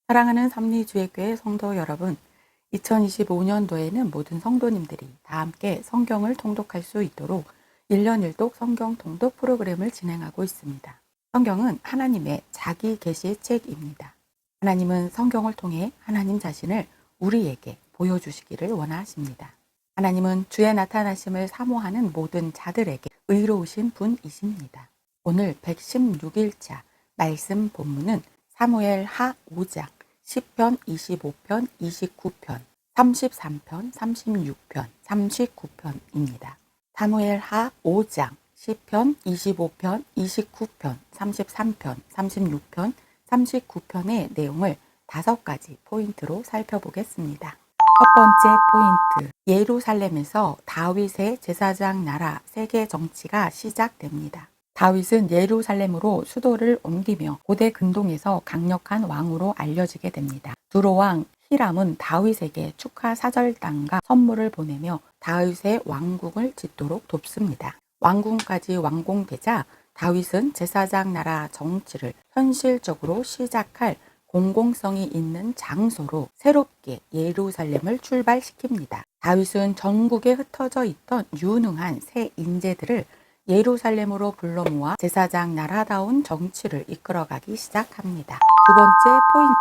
사랑하는 삼리주의교회 성도 여러분, 2025년도에는 모든 성도님들이 다 함께 성경을 통독할 수 있도록 1년 1독 성경 통독 프로그램을 진행하고 있습니다. 성경은 하나님의 자기 계시 책입니다. 하나님은 성경을 통해 하나님 자신을 우리에게 보여주시기를 원하십니다. 하나님은 주의 나타나심을 사모하는 모든 자들에게 의로우신 분이십니다. 오늘 116일차 말씀 본문은 사무엘 하 5장 10편, 25편, 29편, 33편, 36편, 39편입니다. 사무엘 하 5장 10편, 25편, 29편, 33편, 36편, 39편의 내용을 5가지 포인트로 살펴보겠습니다. 첫 번째 포인트, 예루살렘에서 다윗의 제사장 나라 세계 정치가 시작됩니다. 다윗은 예루살렘으로 수도를 옮기며 고대 근동에서 강력한 왕으로 알려지게 됩니다. 두로 왕 히람은 다윗에게 축하 사절단과 선물을 보내며 다윗의 왕궁을 짓도록 돕습니다. 왕궁까지 완공되자 다윗은 제사장 나라 정치를 현실적으로 시작할 공공성이 있는 장소로 새롭게 예루살렘을 출발시킵니다. 다윗은 전국에 흩어져 있던 유능한 새 인재들을 예루살렘으로 불러 모아 제사장 나라다운 정치를 이끌어가기 시작합니다. 두 번째 포인트,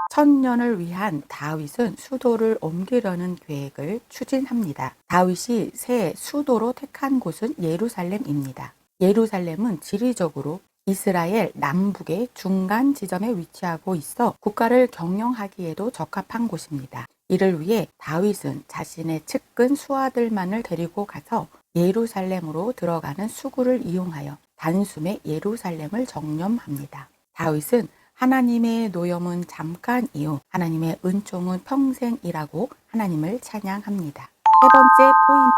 천년을 위한 다윗은 수도를 옮기려는 계획을 추진합니다. 다윗이 새 수도로 택한 곳은 예루살렘입니다. 예루살렘은 지리적으로 이스라엘 남북의 중간 지점에 위치하고 있어 국가를 경영하기에도 적합한 곳입니다. 이를 위해 다윗은 자신의 측근 수하들만을 데리고 가서 예루살렘으로 들어가는 수구를 이용하여 단숨에 예루살렘을 정념합니다. 다윗은 하나님의 노염은 잠깐이요 하나님의 은총은 평생이라고 하나님을 찬양합니다. 세 번째 포인트,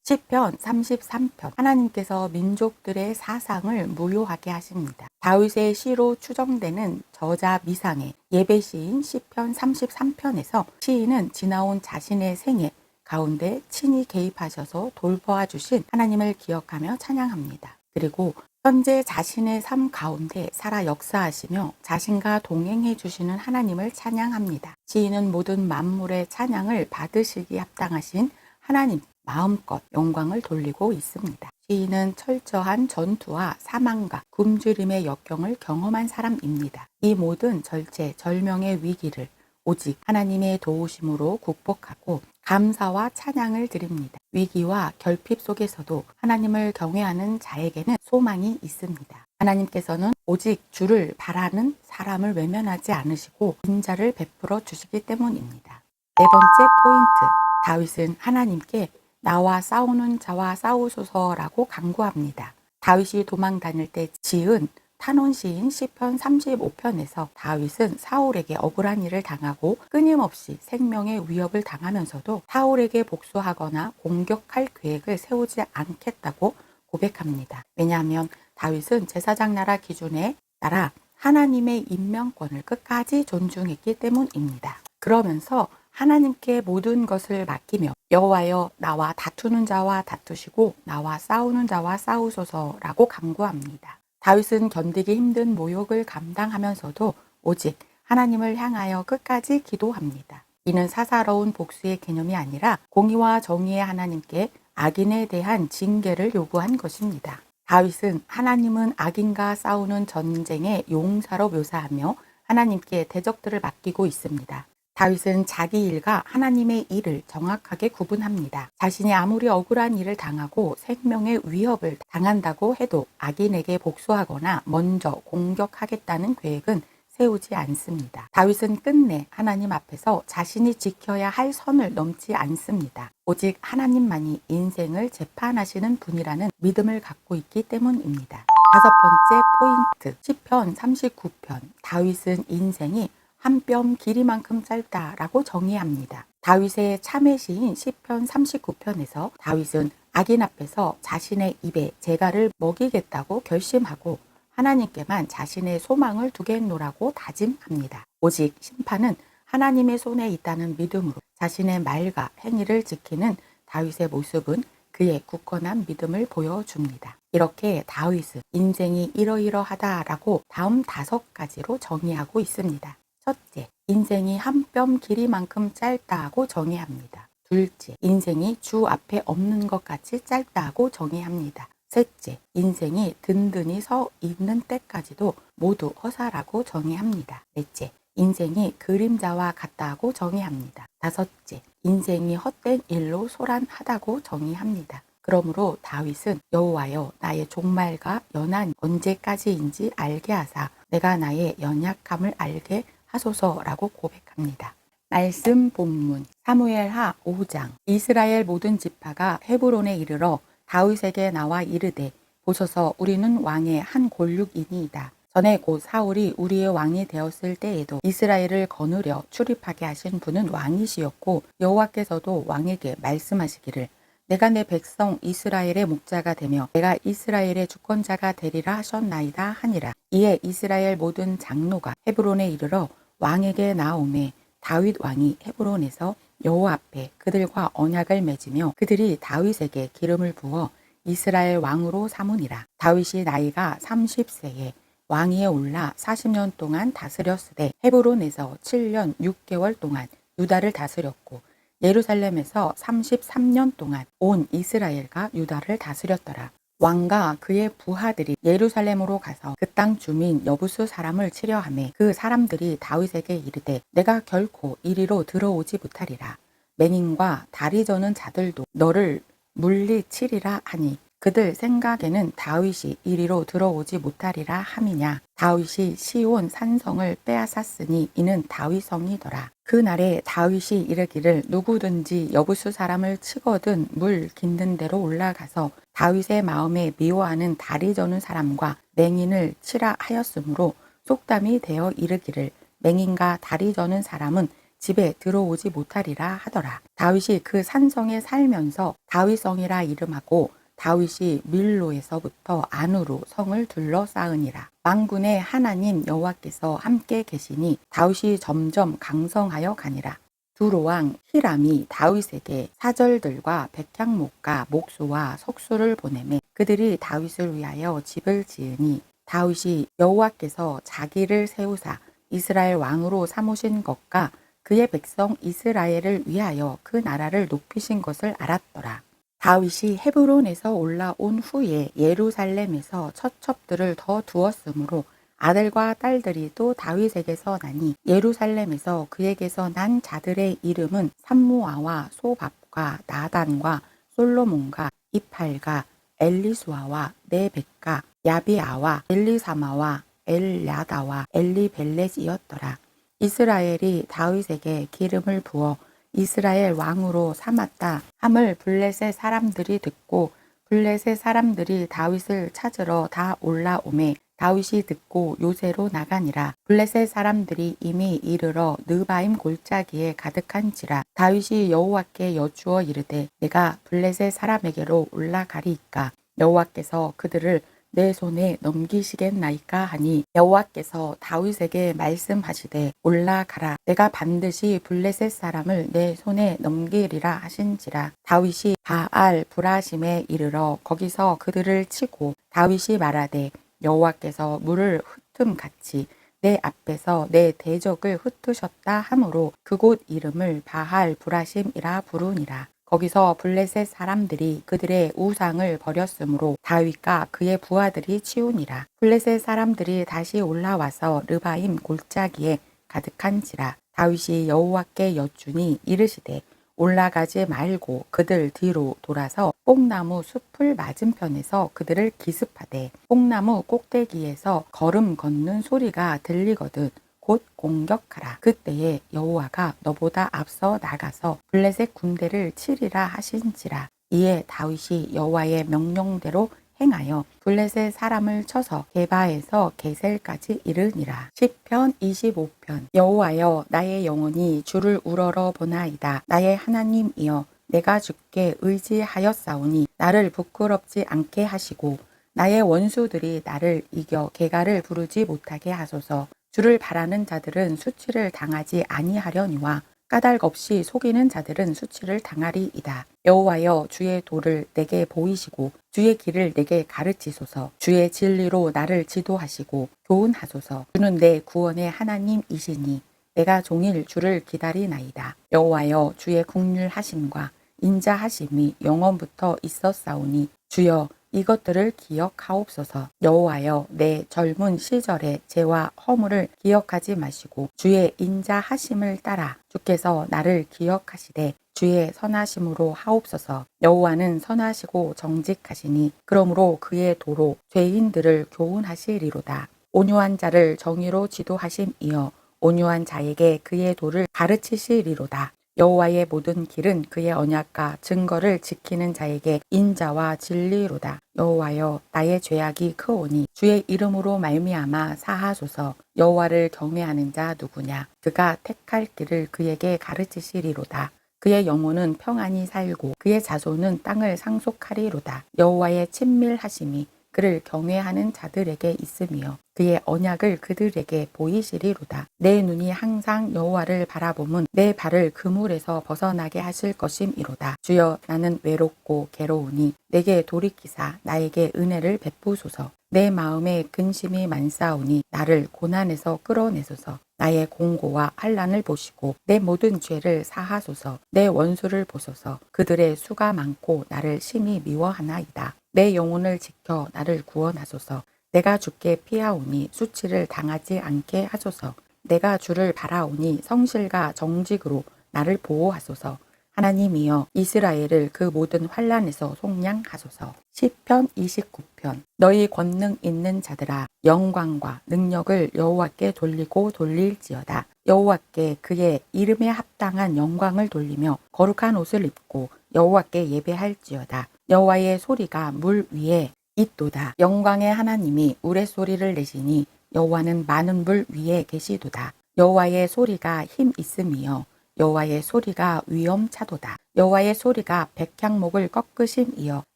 시편 33편, 하나님께서 민족들의 사상을 무효하게 하십니다. 다윗의 시로 추정되는 저자 미상의 예배시인 시편 33편에서 시인은 지나온 자신의 생애 가운데 친히 개입하셔서 돌보아 주신 하나님을 기억하며 찬양합니다. 그리고 현재 자신의 삶 가운데 살아 역사하시며 자신과 동행해 주시는 하나님을 찬양합니다. 시인은 모든 만물의 찬양을 받으시기 합당하신 하나님 마음껏 영광을 돌리고 있습니다. 시인은 철저한 전투와 사망과 굶주림의 역경을 경험한 사람입니다. 이 모든 절제, 절명의 위기를 오직 하나님의 도우심으로 극복하고 감사와 찬양을 드립니다. 위기와 결핍 속에서도 하나님을 경외하는 자에게는 소망이 있습니다. 하나님께서는 오직 주를 바라는 사람을 외면하지 않으시고 인자를 베풀어 주시기 때문입니다. 네 번째 포인트, 다윗은 하나님께 나와 싸우는 자와 싸우소서라고 간구합니다. 다윗이 도망 다닐 때 지은 탄원시인 시편 35편에서 다윗은 사울에게 억울한 일을 당하고 끊임없이 생명의 위협을 당하면서도 사울에게 복수하거나 공격할 계획을 세우지 않겠다고 고백합니다. 왜냐하면 다윗은 제사장 나라 기준에 따라 하나님의 임명권을 끝까지 존중했기 때문입니다. 그러면서 하나님께 모든 것을 맡기며 여호와여 나와 다투는 자와 다투시고 나와 싸우는 자와 싸우소서라고 간구합니다. 다윗은 견디기 힘든 모욕을 감당하면서도 오직 하나님을 향하여 끝까지 기도합니다. 이는 사사로운 복수의 개념이 아니라 공의와 정의의 하나님께 악인에 대한 징계를 요구한 것입니다. 다윗은 하나님은 악인과 싸우는 전쟁의 용사로 묘사하며 하나님께 대적들을 맡기고 있습니다. 다윗은 자기 일과 하나님의 일을 정확하게 구분합니다. 자신이 아무리 억울한 일을 당하고 생명의 위협을 당한다고 해도 악인에게 복수하거나 먼저 공격하겠다는 계획은 세우지 않습니다. 다윗은 끝내 하나님 앞에서 자신이 지켜야 할 선을 넘지 않습니다. 오직 하나님만이 인생을 재판하시는 분이라는 믿음을 갖고 있기 때문입니다. 다섯 번째 포인트, 시편 39편, 다윗은 인생이 한 뼘 길이만큼 짧다라고 정의합니다. 다윗의 참회시인 시편 39편에서 다윗은 악인 앞에서 자신의 입에 재갈을 먹이겠다고 결심하고 하나님께만 자신의 소망을 두겠노라고 다짐합니다. 오직 심판은 하나님의 손에 있다는 믿음으로 자신의 말과 행위를 지키는 다윗의 모습은 그의 굳건한 믿음을 보여줍니다. 이렇게 다윗은 인생이 이러이러하다라고 다음 5가지로 정의하고 있습니다. 첫째, 인생이 한 뼘 길이만큼 짧다고 정의합니다. 둘째, 인생이 주 앞에 없는 것 같이 짧다고 정의합니다. 셋째, 인생이 든든히 서 있는 때까지도 모두 허사라고 정의합니다. 넷째, 인생이 그림자와 같다고 정의합니다. 다섯째, 인생이 헛된 일로 소란하다고 정의합니다. 그러므로 다윗은 여호와여 나의 종말과 연한이 언제까지인지 알게 하사 내가 나의 연약함을 알게 하소서라고 고백합니다. 말씀 본문 사무엘하 5장 이스라엘 모든 지파가 헤브론에 이르러 다윗에게 나와 이르되 보소서 우리는 왕의 한 골육이니이다. 전에 곧 사울이 우리의 왕이 되었을 때에도 이스라엘을 거느려 출입하게 하신 분은 왕이시였고 여호와께서도 왕에게 말씀하시기를 내가 내 백성 이스라엘의 목자가 되며 내가 이스라엘의 주권자가 되리라 하셨나이다 하니라. 이에 이스라엘 모든 장로가 헤브론에 이르러 왕에게 나오매 다윗 왕이 헤브론에서 여호와 앞에 그들과 언약을 맺으며 그들이 다윗에게 기름을 부어 이스라엘 왕으로 삼으니라. 다윗이 나이가 30세에 왕위에 올라 40년 동안 다스렸으되 헤브론에서 7년 6개월 동안 유다를 다스렸고 예루살렘에서 33년 동안 온 이스라엘과 유다를 다스렸더라. 왕과 그의 부하들이 예루살렘으로 가서 그 땅 주민 여부수 사람을 치려 하매 그 사람들이 다윗에게 이르되 내가 결코 이리로 들어오지 못하리라. 맹인과 다리 저는 자들도 너를 물리치리라 하니 그들 생각에는 다윗이 이리로 들어오지 못하리라 함이냐. 다윗이 시온 산성을 빼앗았으니 이는 다윗성이더라. 그날에 다윗이 이르기를 누구든지 여부수 사람을 치거든 물 깃는 데로 올라가서 다윗의 마음에 미워하는 다리 저는 사람과 맹인을 치라 하였으므로 속담이 되어 이르기를 맹인과 다리 저는 사람은 집에 들어오지 못하리라 하더라. 다윗이 그 산성에 살면서 다윗성이라 이름하고 다윗이 밀로에서부터 안으로 성을 둘러싸으니라. 만군의 하나님 여호와께서 함께 계시니 다윗이 점점 강성하여 가니라. 두로왕 히람이 다윗에게 사절들과 백향목과 목수와 석수를 보내매 그들이 다윗을 위하여 집을 지으니 다윗이 여호와께서 자기를 세우사 이스라엘 왕으로 삼으신 것과 그의 백성 이스라엘을 위하여 그 나라를 높이신 것을 알았더라. 다윗이 헤브론에서 올라온 후에 예루살렘에서 처첩들을 더 두었으므로 아들과 딸들이 또 다윗에게서 나니 예루살렘에서 그에게서 난 자들의 이름은 삼무아와 소밥과 나단과 솔로몬과 이팔과 엘리수아와 네벡과 야비아와 엘리사마와 엘야다와 엘리벨렛이었더라. 이스라엘이 다윗에게 기름을 부어 이스라엘 왕으로 삼았다 함을 블레셋 사람들이 듣고 블레셋 사람들이 다윗을 찾으러 다 올라오매 다윗이 듣고 요새로 나가니라. 블레셋 사람들이 이미 이르러 느바임 골짜기에 가득한지라. 다윗이 여호와께 여쭈어 이르되 내가 블레셋 사람에게로 올라가리이까 여호와께서 그들을 내 손에 넘기시겠나이까 하니 여호와께서 다윗에게 말씀하시되 올라가라 내가 반드시 블레셋 사람을 내 손에 넘기리라 하신지라. 다윗이 바알 브라심에 이르러 거기서 그들을 치고 다윗이 말하되 여호와께서 물을 흩음같이 내 앞에서 내 대적을 흩으셨다 하므로 그곳 이름을 바알 브라심이라 부르니라. 거기서 블레셋 사람들이 그들의 우상을 버렸으므로 다윗과 그의 부하들이 치우니라. 블레셋 사람들이 다시 올라와서 르바임 골짜기에 가득한지라. 다윗이 여호와께 여쭈니 이르시되 올라가지 말고 그들 뒤로 돌아서 뽕나무 숲을 맞은편에서 그들을 기습하되 뽕나무 꼭대기에서 걸음 걷는 소리가 들리거든 곧 공격하라. 그때에 여호와가 너보다 앞서 나가서 블레셋 군대를 치리라 하신지라. 이에 다윗이 여호와의 명령대로 행하여 블레셋 사람을 쳐서 게바에서 게셀까지 이르니라. 시편 25편 여호와여 나의 영혼이 주를 우러러 보나이다. 나의 하나님이여 내가 주께 의지하였사오니 나를 부끄럽지 않게 하시고 나의 원수들이 나를 이겨 개가를 부르지 못하게 하소서. 주를 바라는 자들은 수치를 당하지 아니하려니와 까닭 없이 속이는 자들은 수치를 당하리이다. 여호와여 주의 도를 내게 보이시고 주의 길을 내게 가르치소서. 주의 진리로 나를 지도하시고 교훈하소서. 주는 내 구원의 하나님이시니 내가 종일 주를 기다리나이다. 여호와여, 주의 국률하심과 인자하심이 영원부터 있었사오니 주여 이것들을 기억하옵소서. 여호와여, 내 젊은 시절의 죄와 허물을 기억하지 마시고 주의 인자하심을 따라 주께서 나를 기억하시되 주의 선하심으로 하옵소서. 여호와는 선하시고 정직하시니 그러므로 그의 도로 죄인들을 교훈하시리로다. 온유한 자를 정의로 지도하심이여 온유한 자에게 그의 도를 가르치시리로다. 여호와의 모든 길은 그의 언약과 증거를 지키는 자에게 인자와 진리로다. 여호와여, 나의 죄악이 크오니 주의 이름으로 말미암아 사하소서. 여호와를 경외하는 자 누구냐? 그가 택할 길을 그에게 가르치시리로다. 그의 영혼은 평안히 살고 그의 자손은 땅을 상속하리로다. 여호와의 친밀하심이 그를 경외하는 자들에게 있으며 그의 언약을 그들에게 보이시리로다. 내 눈이 항상 여호와를 바라보면 내 발을 그물에서 벗어나게 하실 것임이로다. 주여, 나는 외롭고 괴로우니 내게 돌이키사 나에게 은혜를 베푸소서. 내 마음에 근심이 많사오니 나를 고난에서 끌어내소서. 나의 공고와 환난을 보시고 내 모든 죄를 사하소서. 내 원수를 보소서. 그들의 수가 많고 나를 심히 미워하나이다. 내 영혼을 지켜 나를 구원하소서. 내가 주께 피하오니 수치를 당하지 않게 하소서. 내가 주를 바라오니 성실과 정직으로 나를 보호하소서. 하나님이여, 이스라엘을 그 모든 환난에서 속량하소서. 시편 29편. 너희 권능 있는 자들아, 영광과 능력을 여호와께 돌리고 돌릴지어다. 여호와께 그의 이름에 합당한 영광을 돌리며 거룩한 옷을 입고 여호와께 예배할지어다. 여호와의 소리가 물 위에 있도다. 영광의 하나님이 우레소리를 내시니 여호와는 많은 물 위에 계시도다. 여호와의 소리가 힘 있음이여 여호와의 소리가 위엄차도다. 여호와의 소리가 백향목을 꺾으심이여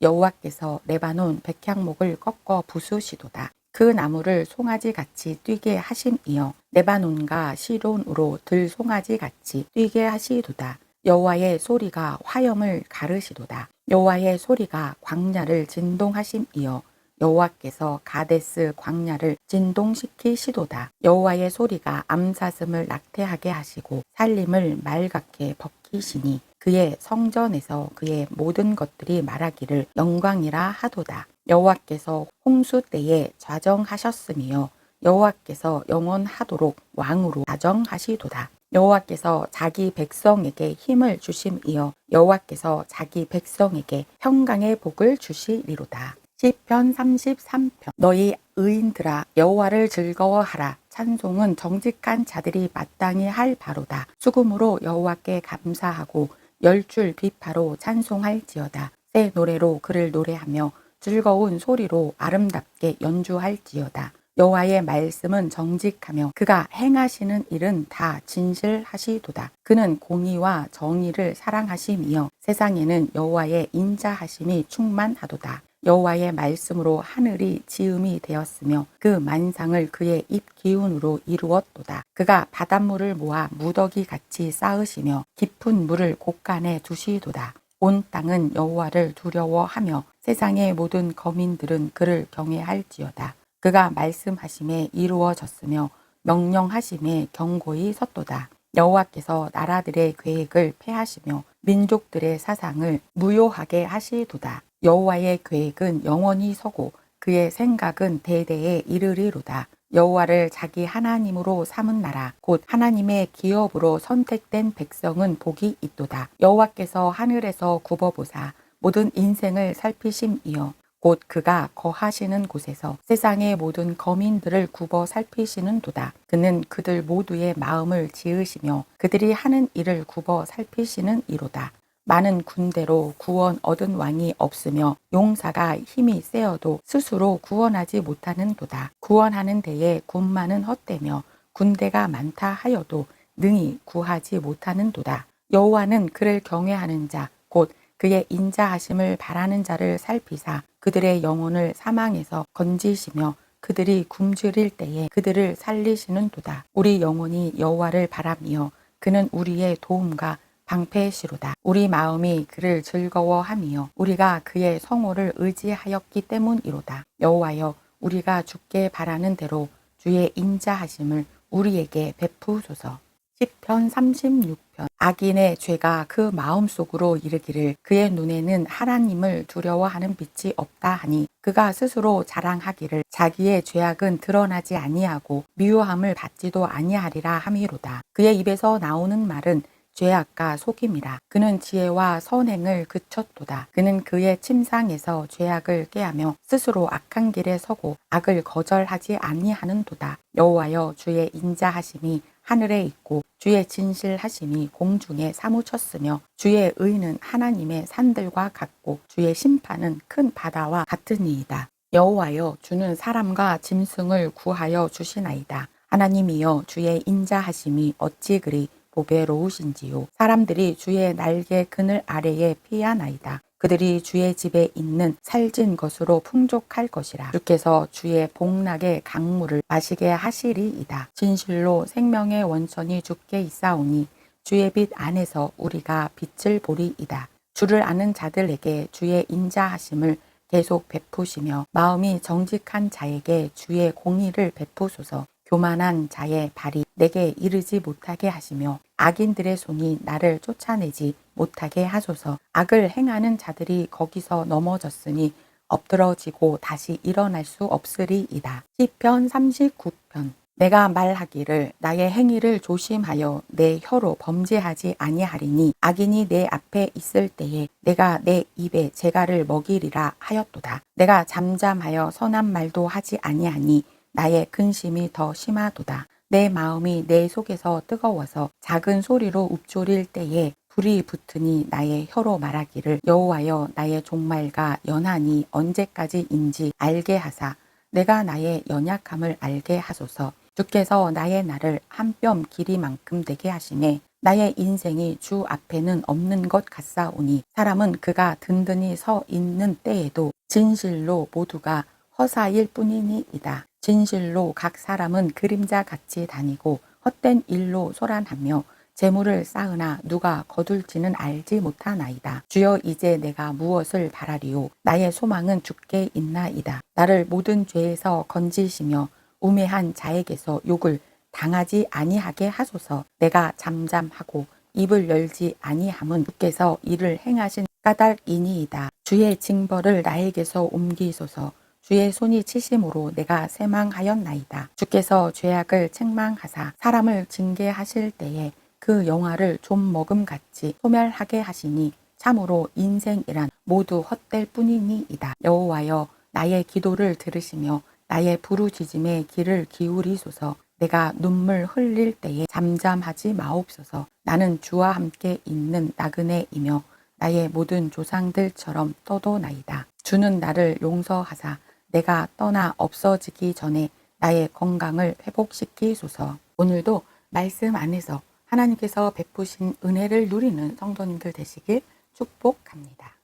여호와께서 레바논 백향목을 꺾어 부수시도다. 그 나무를 송아지같이 뛰게 하심이여 레바논과 시론으로 들송아지같이 뛰게 하시도다. 여호와의 소리가 화염을 가르시도다. 여호와의 소리가 광야를 진동하심이여 여호와께서 가데스 광야를 진동시키시도다. 여호와의 소리가 암사슴을 낙태하게 하시고 살림을 맑게 벗기시니 그의 성전에서 그의 모든 것들이 말하기를 영광이라 하도다. 여호와께서 홍수 때에 좌정하셨으며 여호와께서 영원하도록 왕으로 좌정하시도다. 여호와께서 자기 백성에게 힘을 주심이여 여호와께서 자기 백성에게 평강의 복을 주시리로다. 시편 33편. 너희 의인들아 여호와를 즐거워하라. 찬송은 정직한 자들이 마땅히 할 바로다. 수금으로 여호와께 감사하고 열줄 비파로 찬송할지어다. 새 노래로 그를 노래하며 즐거운 소리로 아름답게 연주할지어다. 여호와의 말씀은 정직하며 그가 행하시는 일은 다 진실하시도다. 그는 공의와 정의를 사랑하심이여 세상에는 여호와의 인자하심이 충만하도다. 여호와의 말씀으로 하늘이 지음이 되었으며 그 만상을 그의 입 기운으로 이루었도다. 그가 바닷물을 모아 무더기 같이 쌓으시며 깊은 물을 곳간에 두시도다. 온 땅은 여호와를 두려워하며 세상의 모든 거민들은 그를 경외할지어다. 그가 말씀하심에 이루어졌으며 명령하심에 경고히 섰도다. 여호와께서 나라들의 계획을 폐하시며 민족들의 사상을 무효하게 하시도다. 여호와의 계획은 영원히 서고 그의 생각은 대대에 이르리로다. 여호와를 자기 하나님으로 삼은 나라 곧 하나님의 기업으로 선택된 백성은 복이 있도다. 여호와께서 하늘에서 굽어보사 모든 인생을 살피심이여 곧 그가 거하시는 곳에서 세상의 모든 거민들을 굽어 살피시는 도다. 그는 그들 모두의 마음을 지으시며 그들이 하는 일을 굽어 살피시는 이로다. 많은 군대로 구원 얻은 왕이 없으며 용사가 힘이 세어도 스스로 구원하지 못하는 도다. 구원하는 데에 군마는 헛되며 군대가 많다 하여도 능히 구하지 못하는 도다. 여호와는 그를 경외하는 자 곧 그의 인자하심을 바라는 자를 살피사 그들의 영혼을 사망에서 건지시며 그들이 굶주릴 때에 그들을 살리시는 도다. 우리 영혼이 여호와를 바라며 그는 우리의 도움과 방패시로다. 우리 마음이 그를 즐거워하며 우리가 그의 성호를 의지하였기 때문이로다. 여호와여, 우리가 주께 바라는 대로 주의 인자하심을 우리에게 베푸소서. 시편 36편 악인의 죄가 그 마음속으로 이르기를 그의 눈에는 하나님을 두려워하는 빛이 없다 하니 그가 스스로 자랑하기를 자기의 죄악은 드러나지 아니하고 미워함을 받지도 아니하리라 함이로다. 그의 입에서 나오는 말은 죄악과 속임이라. 그는 지혜와 선행을 그쳤도다. 그는 그의 침상에서 죄악을 꾀하며 스스로 악한 길에 서고 악을 거절하지 아니하는도다. 여호와여 주의 인자하심이 하늘에 있고 주의 진실하심이 공중에 사무쳤으며 주의 의는 하나님의 산들과 같고 주의 심판은 큰 바다와 같으니이다. 여호와여 주는 사람과 짐승을 구하여 주시나이다. 하나님이여 주의 인자하심이 어찌 그리 보배로우신지요. 사람들이 주의 날개 그늘 아래에 피하나이다. 그들이 주의 집에 있는 살진 것으로 풍족할 것이라. 주께서 주의 복락의 강물을 마시게 하시리이다. 진실로 생명의 원천이 주께 있사오니 주의 빛 안에서 우리가 빛을 보리이다. 주를 아는 자들에게 주의 인자하심을 계속 베푸시며 마음이 정직한 자에게 주의 공의를 베푸소서. 교만한 자의 발이 내게 이르지 못하게 하시며 악인들의 손이 나를 쫓아내지 못하게 하소서. 악을 행하는 자들이 거기서 넘어졌으니 엎드러지고 다시 일어날 수 없으리이다. 시편 39편 내가 말하기를 나의 행위를 조심하여 내 혀로 범죄하지 아니하리니 악인이 내 앞에 있을 때에 내가 내 입에 재갈을 먹이리라 하였도다. 내가 잠잠하여 선한 말도 하지 아니하니 나의 근심이 더 심하도다. 내 마음이 내 속에서 뜨거워서 작은 소리로 읊조릴 때에 불이 붙으니 나의 혀로 말하기를 여호와여 나의 종말과 연한이 언제까지인지 알게 하사 내가 나의 연약함을 알게 하소서. 주께서 나의 날을 한 뼘 길이만큼 되게 하시매 나의 인생이 주 앞에는 없는 것 같사오니 사람은 그가 든든히 서 있는 때에도 진실로 모두가 허사일 뿐이니이다. 진실로 각 사람은 그림자 같이 다니고 헛된 일로 소란하며 재물을 쌓으나 누가 거둘지는 알지 못하나이다. 주여 이제 내가 무엇을 바라리요. 나의 소망은 주께 있나이다. 나를 모든 죄에서 건지시며 우매한 자에게서 욕을 당하지 아니하게 하소서. 내가 잠잠하고 입을 열지 아니함은 주께서 이를 행하신 까닭이니이다. 주의 징벌을 나에게서 옮기소서. 주의 손이 치심으로 내가 쇠망하였나이다. 주께서 죄악을 책망하사 사람을 징계하실 때에 그 영화를 좀 먹음같이 소멸하게 하시니 참으로 인생이란 모두 헛될 뿐이니이다. 여호와여 나의 기도를 들으시며 나의 부르짖음에 귀를 기울이소서. 내가 눈물 흘릴 때에 잠잠하지 마옵소서. 나는 주와 함께 있는 나그네이며 나의 모든 조상들처럼 떠도나이다. 주는 나를 용서하사 내가 떠나 없어지기 전에 나의 건강을 회복시키소서. 오늘도 말씀 안에서 하나님께서 베푸신 은혜를 누리는 성도님들 되시길 축복합니다.